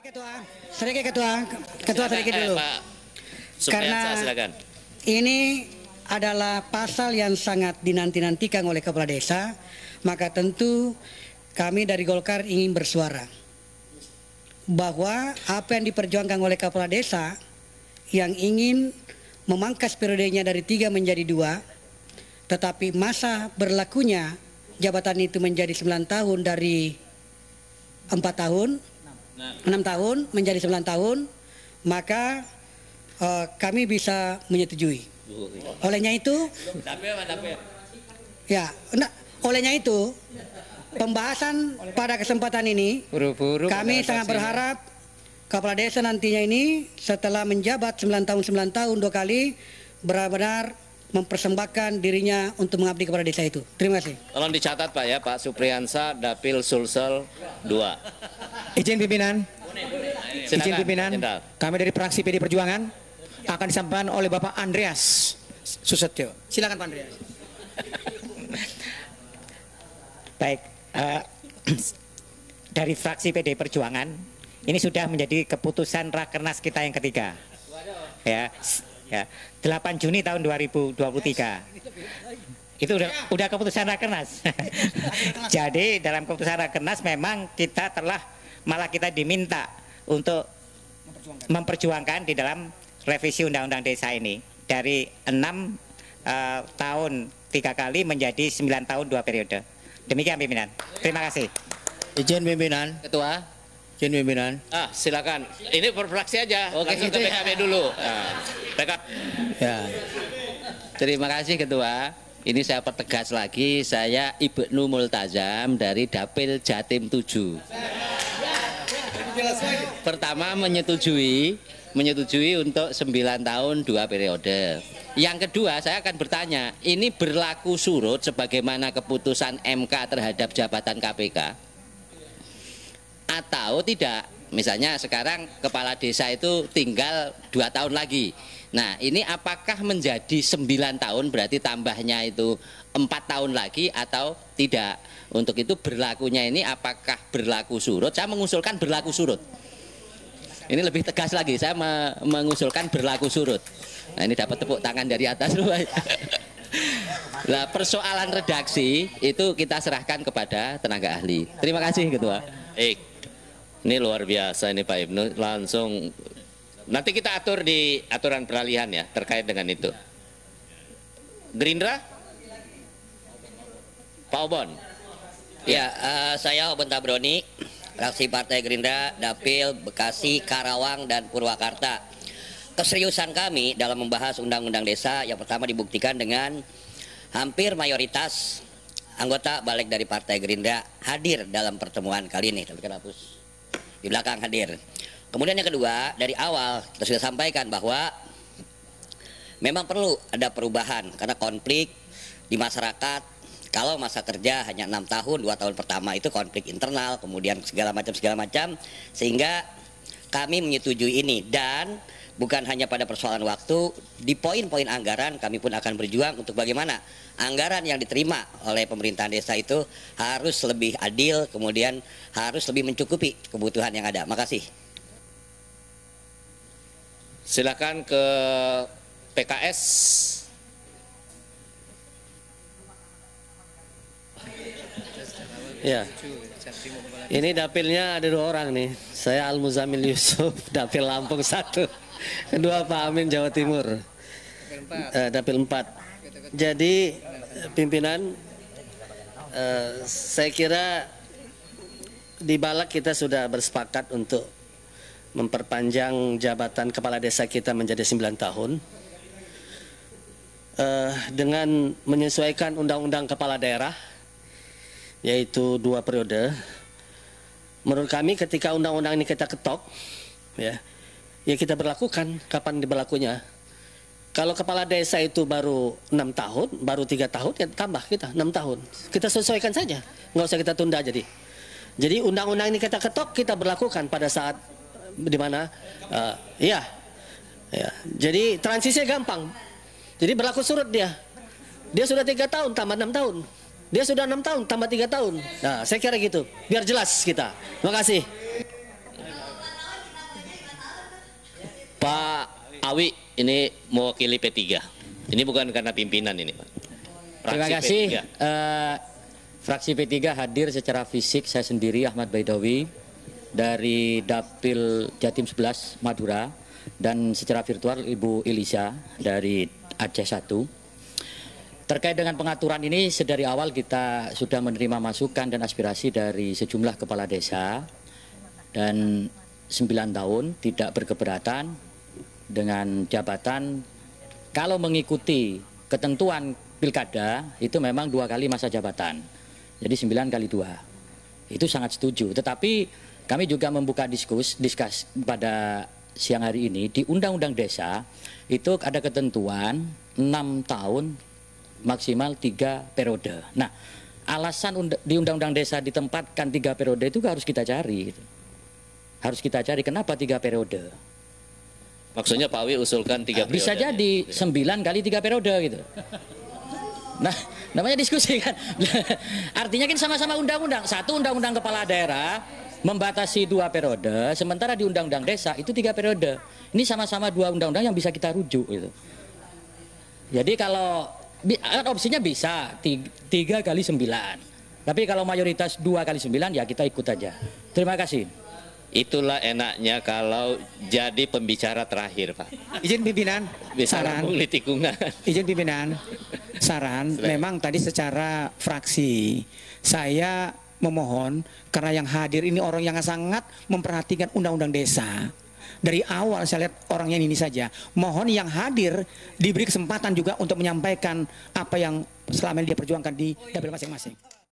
Ketua, sedikit dulu. Pak Karena silakan. ini adalah pasal yang sangat dinanti-nantikan oleh kepala desa, maka tentu kami dari Golkar ingin bersuara bahwa apa yang diperjuangkan oleh kepala desa yang ingin memangkas periodenya dari 3 menjadi 2, tetapi masa berlakunya jabatan itu menjadi 9 tahun dari 4 tahun, 6 tahun menjadi 9 tahun, maka kami bisa menyetujui. Olehnya itu, olehnya itu pembahasan pada kesempatan ini kami sangat berharap kepala desa nantinya ini setelah menjabat 9 tahun 2 kali benar-benar mempersembahkan dirinya untuk mengabdi kepada desa itu. Terima kasih. Tolong dicatat Pak ya, Pak Supriyansa, Dapil Sulsel 2. Izin pimpinan, Jenderal. kami dari fraksi PD Perjuangan akan disampaikan oleh Bapak Andreas Susetyo. Silakan Pak Andreas. Baik, dari fraksi PD Perjuangan ini sudah menjadi keputusan Rakernas kita yang ketiga. Ya, 8 Juni tahun 2023. Itu udah keputusan Rakernas. Jadi dalam keputusan Rakernas memang kita malah kita diminta untuk memperjuangkan di dalam revisi Undang-Undang Desa ini dari 6 tahun 3 kali menjadi 9 tahun 2 periode. Demikian pimpinan. Terima kasih. Izin pimpinan. Ketua. Izin pimpinan. Silakan. Ini per fraksi aja. Oke, langsung ke itu PKB dulu. Ya. Terima kasih Ketua. Ini saya pertegas lagi, saya Ibnu Multazam dari Dapil Jatim 7. Pertama menyetujui untuk 9 tahun 2 periode. Yang kedua saya akan bertanya, ini berlaku surut sebagaimana keputusan MK terhadap jabatan KPK atau tidak? Misalnya sekarang kepala desa itu tinggal 2 tahun lagi. Nah ini apakah menjadi 9 tahun berarti tambahnya itu 4 tahun lagi atau tidak? Untuk itu berlakunya ini apakah berlaku surut? Saya mengusulkan berlaku surut. Ini lebih tegas lagi, saya mengusulkan berlaku surut. Nah ini dapat tepuk tangan dari atas. Nah persoalan redaksi itu kita serahkan kepada tenaga ahli. Terima kasih Ketua. Ini luar biasa ini Pak Ibnu, langsung nanti kita atur di aturan peralihan ya terkait dengan itu. Gerindra? Pak Obon. Ya, saya Obon Tabroni, fraksi Partai Gerindra, Dapil Bekasi, Karawang, dan Purwakarta. Keseriusan kami dalam membahas Undang-Undang Desa yang pertama dibuktikan dengan hampir mayoritas anggota balik dari Partai Gerindra hadir dalam pertemuan kali ini. Tapi kan hapus di belakang hadir. Kemudian yang kedua, dari awal kita sudah sampaikan bahwa memang perlu ada perubahan karena konflik di masyarakat. Kalau masa kerja hanya 6 tahun, 2 tahun pertama itu konflik internal, kemudian segala macam, sehingga kami menyetujui ini. Dan bukan hanya pada persoalan waktu, di poin-poin anggaran kami pun akan berjuang untuk bagaimana anggaran yang diterima oleh pemerintahan desa itu harus lebih adil, kemudian harus lebih mencukupi kebutuhan yang ada. Makasih. Silakan ke PKS. Ya, ini dapilnya ada 2 orang nih. Saya Al Muzamil Yusuf, Dapil Lampung 1. Kedua Pak Amin Jawa Timur, Dapil 4. Jadi pimpinan, saya kira di Balak kita sudah bersepakat untuk memperpanjang jabatan kepala desa kita menjadi 9 tahun. Dengan menyesuaikan undang-undang kepala daerah yaitu 2 periode. Menurut kami ketika undang-undang ini kita ketok, ya kita berlakukan kapan diberlakunya. Kalau kepala desa itu baru 6 tahun, baru 3 tahun, ya tambah kita 6 tahun. Kita sesuaikan saja, nggak usah kita tunda jadi. Jadi undang-undang ini kita ketok, kita berlakukan pada saat dimana, ya. Jadi transisinya gampang. Jadi berlaku surut dia. Dia sudah 3 tahun, tambah 6 tahun. Dia sudah 6 tahun, tambah 3 tahun. Nah, saya kira gitu. Biar jelas kita. Terima kasih. Pak Awi ini mewakili P3. Ini bukan karena pimpinan ini, Pak. Terima kasih. Fraksi P3 hadir secara fisik, saya sendiri Ahmad Baidawi dari Dapil Jatim 11 Madura, dan secara virtual Ibu Elisa dari Aceh 1. Terkait dengan pengaturan ini, sedari awal kita sudah menerima masukan dan aspirasi dari sejumlah kepala desa, dan 9 tahun tidak berkeberatan dengan jabatan. Kalau mengikuti ketentuan pilkada itu memang 2 kali masa jabatan, jadi 9 kali 2, itu sangat setuju. Tetapi kami juga membuka diskus pada siang hari ini di Undang-Undang Desa itu ada ketentuan 6 tahun maksimal 3 periode. Nah, alasan di Undang-Undang Desa ditempatkan 3 periode itu harus kita cari. Harus kita cari kenapa 3 periode. Maksudnya Pak Awi usulkan 3 periode. Bisa jadi 9 kali 3 periode gitu. Nah, namanya diskusi kan. Artinya kan sama-sama undang-undang. Satu undang-undang kepala daerah membatasi 2 periode, sementara di undang-undang desa itu 3 periode. Ini sama-sama 2 undang-undang yang bisa kita rujuk gitu. Jadi kalau opsinya bisa 3 kali 9. Tapi kalau mayoritas 2 kali 9 ya kita ikut aja. Terima kasih. Itulah enaknya kalau jadi pembicara terakhir, Pak. Izin pimpinan, Bisa saran. rampung di tikungan. Izin pimpinan, saran. Memang tadi secara fraksi saya memohon karena yang hadir ini orang yang sangat memperhatikan undang-undang desa. Dari awal saya lihat orangnya ini saja. Mohon yang hadir diberi kesempatan juga untuk menyampaikan apa yang selama ini dia perjuangkan di dapil masing-masing.